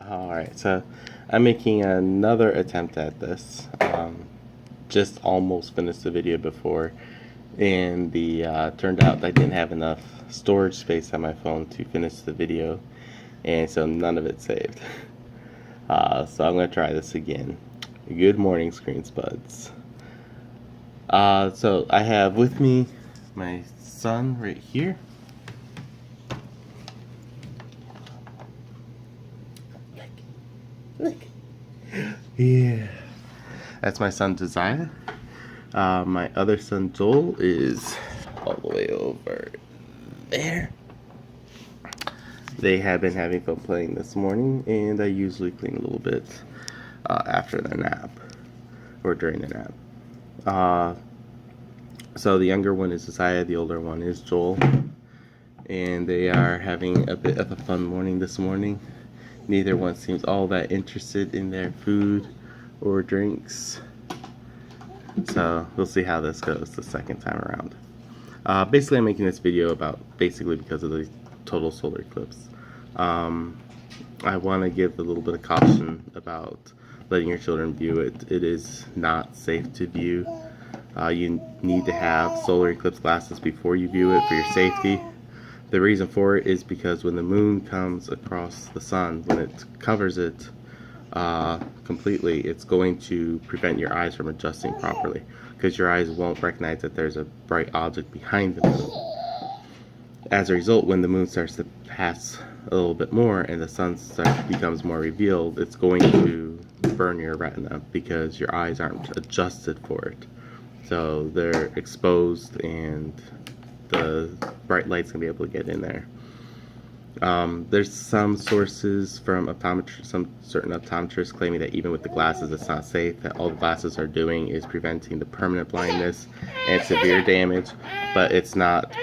Alright, so I'm making another attempt at this. Just almost finished the video before, and the turned out I didn't have enough storage space on my phone to finish the video, and so none of it saved. So I'm going to try this again. Good morning, screenspuds. So I have with me my son right here. Look. Yeah. That's my son Josiah. My other son Joel is all the way over there. They have been having fun playing this morning, and I usually clean a little bit after their nap, or during their nap. So the younger one is Josiah, the older one is Joel, and they are having a bit of a fun morning this morning. Neither one seems all that interested in their food or drinks. So we'll see how this goes the second time around. Basically, I'm making this video because of the total solar eclipse. I want to give a little bit of caution about letting your children view it. It is not safe to view. You need to have solar eclipse glasses before you view it for your safety. The reason for it is because when the moon comes across the sun, when it covers it completely, it's going to prevent your eyes from adjusting properly, because your eyes won't recognize that there's a bright object behind the moon. As a result, when the moon starts to pass a little bit more and the sun becomes more revealed, it's going to burn your retina because your eyes aren't adjusted for it. So they're exposed, and the bright light's gonna be able to get in there. There's some sources from some certain optometrists claiming that even with the glasses it's not safe, that all the glasses are doing is preventing the permanent blindness and severe damage, but it's not.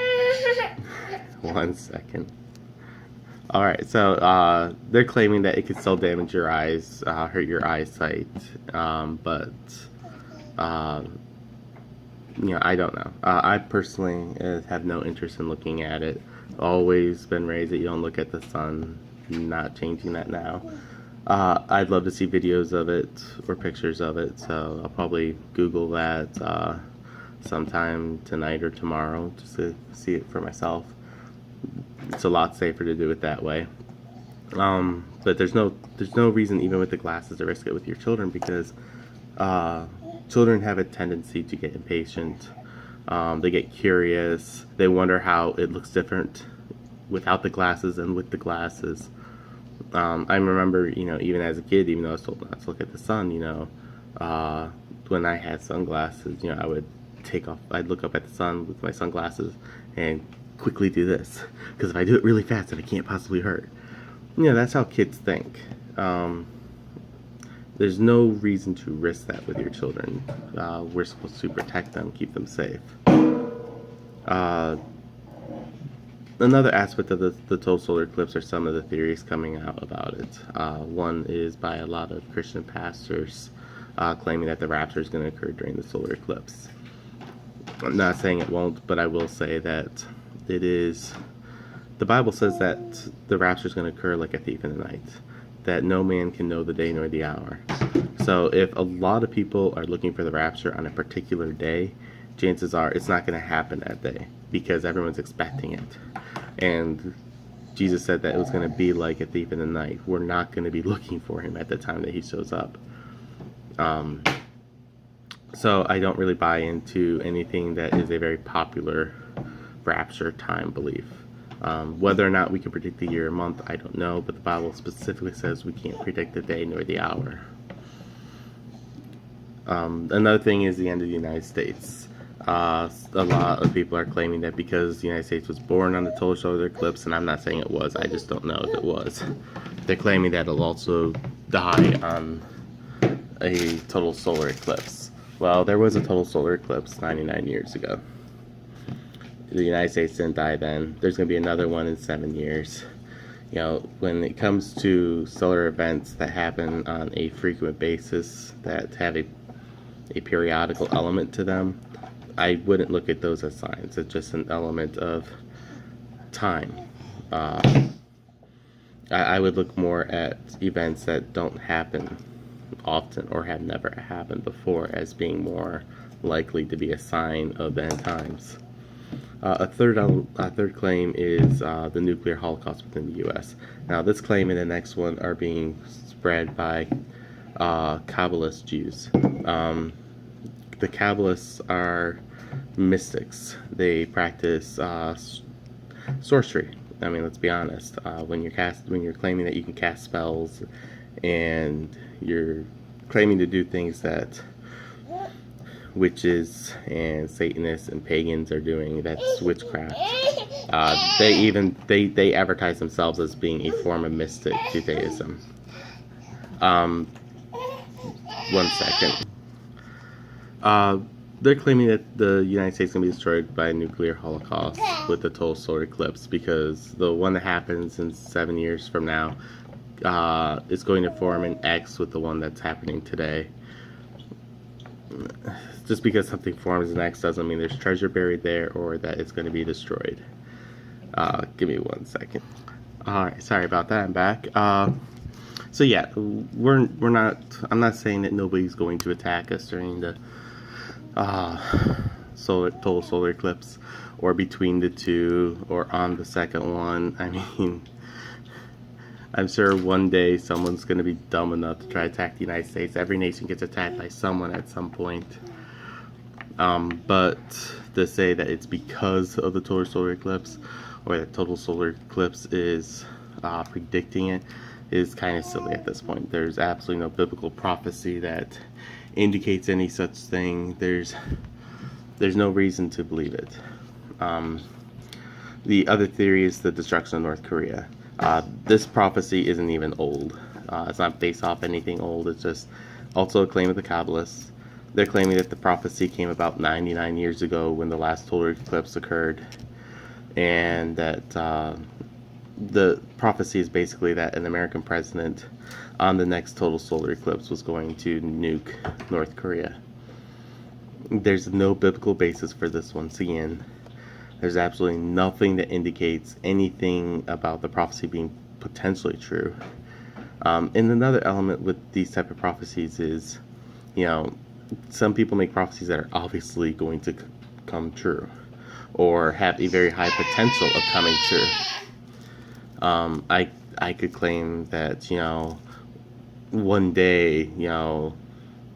1 second. Alright, so they're claiming that it could still damage your eyes, hurt your eyesight, but I don't know. I personally have no interest in looking at it. Always been raised that you don't look at the sun. Not changing that now. I'd love to see videos of it or pictures of it, so I'll probably Google that sometime tonight or tomorrow just to see it for myself. It's a lot safer to do it that way. But there's no reason, even with the glasses, to risk it with your children, because children have a tendency to get impatient. They get curious. They wonder how it looks different without the glasses and with the glasses. I remember, even as a kid, even though I was told not to look at the sun, when I had sunglasses, I'd look up at the sun with my sunglasses and quickly do this, because if I do it really fast, then I can't possibly hurt. That's how kids think. There's no reason to risk that with your children. We're supposed to protect them, keep them safe. Another aspect of the total solar eclipse are some of the theories coming out about it. One is by a lot of Christian pastors claiming that the rapture is going to occur during the solar eclipse. I'm not saying it won't, but I will say that it is. The Bible says that the rapture is going to occur like a thief in the night, that no man can know the day nor the hour. So if a lot of people are looking for the rapture on a particular day, chances are it's not going to happen that day, because everyone's expecting it. And Jesus said that it was going to be like a thief in the night. We're not going to be looking for him at the time that he shows up. So I don't really buy into anything that is a very popular rapture time belief. Whether or not we can predict the year or month, I don't know, but the Bible specifically says we can't predict the day nor the hour. Another thing is the end of the United States. A lot of people are claiming that because the United States was born on the total solar eclipse, and I'm not saying it was, I just don't know if it was. They're claiming that it'll also die on a total solar eclipse. Well, there was a total solar eclipse 99 years ago. The United States didn't die then. There's going to be another one in 7 years. When it comes to solar events that happen on a frequent basis, that have a periodical element to them, I wouldn't look at those as signs. It's just an element of time. I would look more at events that don't happen often or have never happened before as being more likely to be a sign of end times. A third claim is the nuclear holocaust within the U.S. Now, this claim and the next one are being spread by Kabbalist Jews. The Kabbalists are mystics. They practice sorcery. I mean, let's be honest. When you're claiming that you can cast spells, and you're claiming to do things that witches and Satanists and pagans are doing, that's witchcraft. They advertise themselves as being a form of mystic Judaism. One second. They're claiming that the United States is going to be destroyed by a nuclear holocaust with the total solar eclipse, because the one that happens in 7 years from now is going to form an X with the one that's happening today. Just because something forms an X doesn't mean there's treasure buried there or that it's going to be destroyed. Give me 1 second. Alright, sorry about that, I'm back. So yeah, I'm not saying that nobody's going to attack us during the total solar eclipse, or between the two, or on the second one. I mean, I'm sure one day someone's going to be dumb enough to try to attack the United States. Every nation gets attacked by someone at some point. But to say that it's because of the total solar eclipse, or that total solar eclipse is predicting it, is kind of silly at this point. There's absolutely no biblical prophecy that indicates any such thing. There's no reason to believe it. The other theory is the destruction of North Korea. This prophecy isn't even old. It's not based off anything old. It's just also a claim of the Kabbalists. They're claiming that the prophecy came about 99 years ago when the last total eclipse occurred, and that the prophecy is basically that an American president on the next total solar eclipse was going to nuke North Korea. There's no biblical basis for this once again. There's absolutely nothing that indicates anything about the prophecy being potentially true. And another element with these type of prophecies is, some people make prophecies that are obviously going to come true, or have a very high potential of coming true. I could claim that, one day,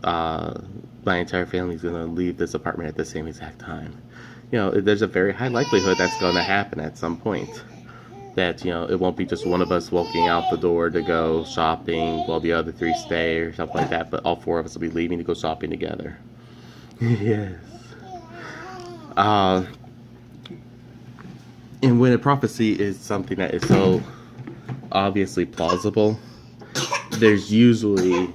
my entire family is going to leave this apartment at the same exact time. There's a very high likelihood that's going to happen at some point. That, it won't be just one of us walking out the door to go shopping while the other three stay or something like that, but all four of us will be leaving to go shopping together. Yes. And when a prophecy is something that is so obviously plausible, it's usually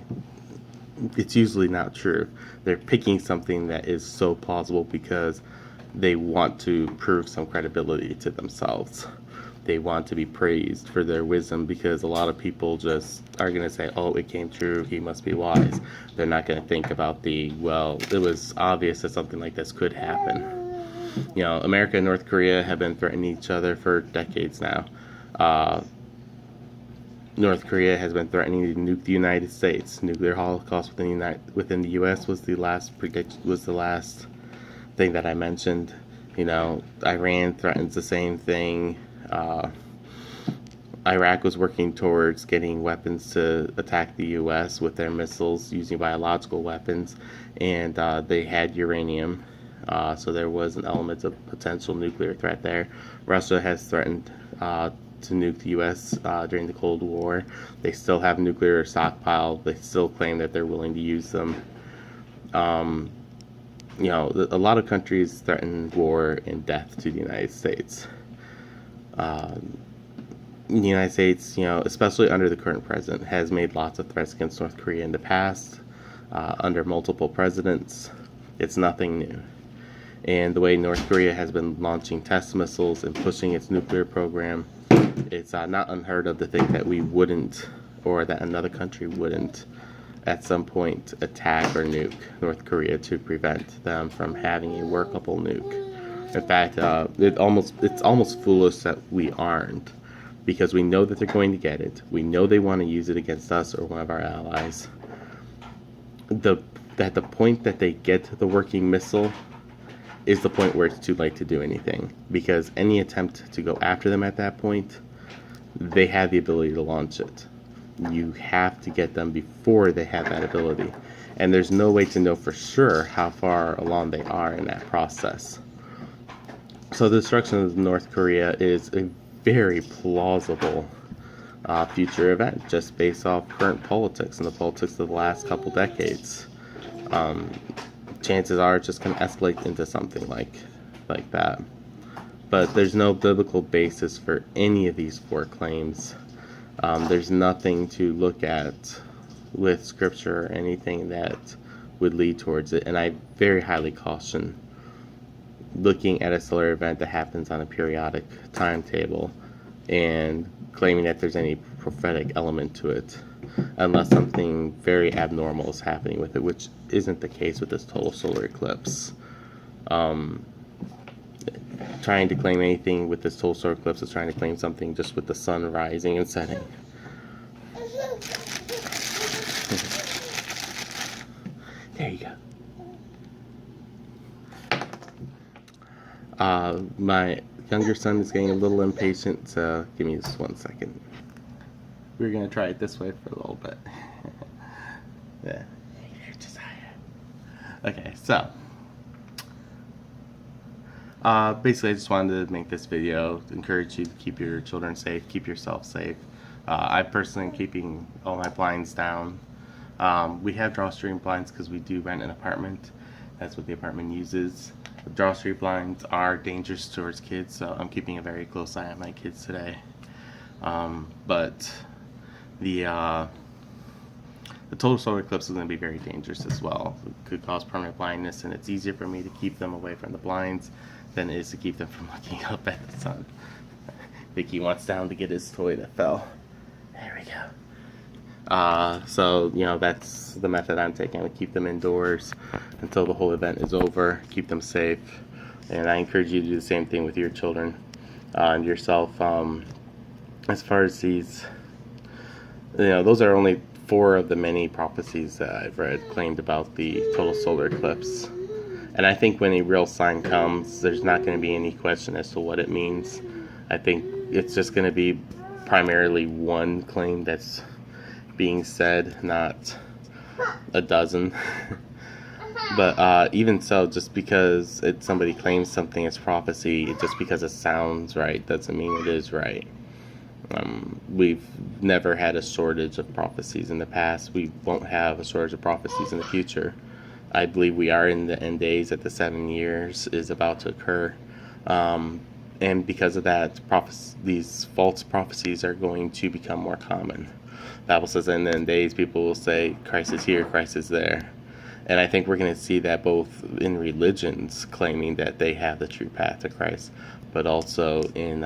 not true. They're picking something that is so plausible because they want to prove some credibility to themselves. They want to be praised for their wisdom, because a lot of people just are going to say, oh, it came true, he must be wise. They're not going to think about it was obvious that something like this could happen. America and North Korea have been threatening each other for decades now. North Korea has been threatening to nuke the United States. Nuclear holocaust within the U.S. was the last thing that I mentioned. Iran threatens the same thing. Iraq was working towards getting weapons to attack the U.S. with their missiles using biological weapons, and they had uranium, so there was an element of potential nuclear threat there. Russia has threatened to nuke the U.S. During the Cold War. They still have nuclear stockpile. They still claim that they're willing to use them. A lot of countries threaten war and death to the United States. The United States, especially under the current president, has made lots of threats against North Korea in the past, under multiple presidents. It's nothing new. And the way North Korea has been launching test missiles and pushing its nuclear program, it's not unheard of to think that we wouldn't, or that another country wouldn't, at some point attack or nuke North Korea to prevent them from having a workable nuke. In fact, it's almost foolish that we aren't. because we know that they're going to get it. We know they want to use it against us or one of our allies. At the point that they get the working missile is the point where it's too late to do anything, because any attempt to go after them at that point, they have the ability to launch it. You have to get them before they have that ability, and there's no way to know for sure how far along they are in that process. So the destruction of North Korea is a very plausible future event, just based off current politics and the politics of the last couple decades. Chances are it's just going to escalate into something like that. But there's no biblical basis for any of these 4 claims. There's nothing to look at with scripture or anything that would lead towards it. And I very highly caution looking at a solar event that happens on a periodic timetable and claiming that there's any prophetic element to it, unless something very abnormal is happening with it, which isn't the case with this total solar eclipse. Trying to claim anything with this total solar eclipse is trying to claim something just with the sun rising and setting. There you go. My younger son is getting a little impatient, so give me just 1 second. We're going to try it this way for a little bit. Yeah. Okay, so basically I just wanted to make this video to encourage you to keep your children safe, keep yourself safe. I personally am keeping all my blinds down. We have drawstring blinds because we do rent an apartment. That's what the apartment uses. The drawstring blinds are dangerous towards kids, so I'm keeping a very close eye on my kids today. But the total solar eclipse is going to be very dangerous as well. It could cause permanent blindness, and it's easier for me to keep them away from the blinds than it is to keep them from looking up at the sun. Vicky wants down to get his toy that fell. There we go. So, you know, that's the method I'm taking. I'm going to keep them indoors until the whole event is over, keep them safe, and I encourage you to do the same thing with your children and yourself. As far as these, you know, those are only 4 of the many prophecies that I've read claimed about the total solar eclipse. And I think when a real sign comes, there's not going to be any question as to what it means. I think it's just going to be primarily one claim that's being said, not a dozen. But even so, just because somebody claims something as prophecy, just because it sounds right doesn't mean it is right. We've never had a shortage of prophecies in the past. We won't have a shortage of prophecies in the future. I believe we are in the end days, that the 7 years is about to occur. And because of that, these false prophecies are going to become more common. The Bible says in the end days, people will say, Christ is here, Christ is there. And I think we're going to see that both in religions claiming that they have the true path to Christ, but also in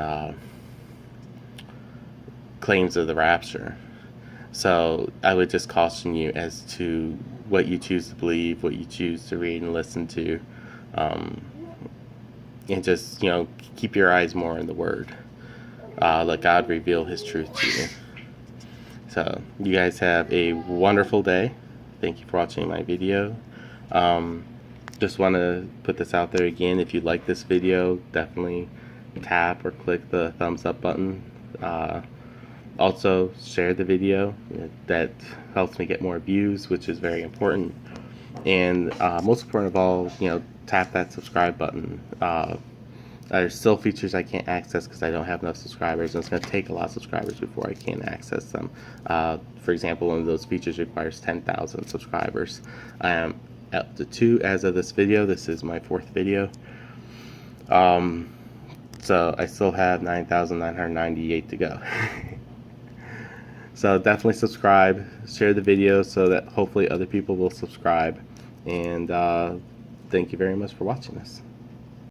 claims of the rapture. So I would just caution you as to what you choose to believe, what you choose to read and listen to, and just, you know, keep your eyes more on the Word. Let God reveal His truth to you. So you guys have a wonderful day. Thank you for watching my video. Just want to put this out there again. If you like this video, definitely tap or click the thumbs up button. Also, share the video. That helps me get more views, which is very important. And most important of all, you know, tap that subscribe button. There's still features I can't access because I don't have enough subscribers, and it's going to take a lot of subscribers before I can access them. For example, one of those features requires 10,000 subscribers. I am up to 2 as of this video. This is my 4th video. So I still have 9,998 to go. So definitely subscribe, share the video so that hopefully other people will subscribe. And thank you very much for watching this.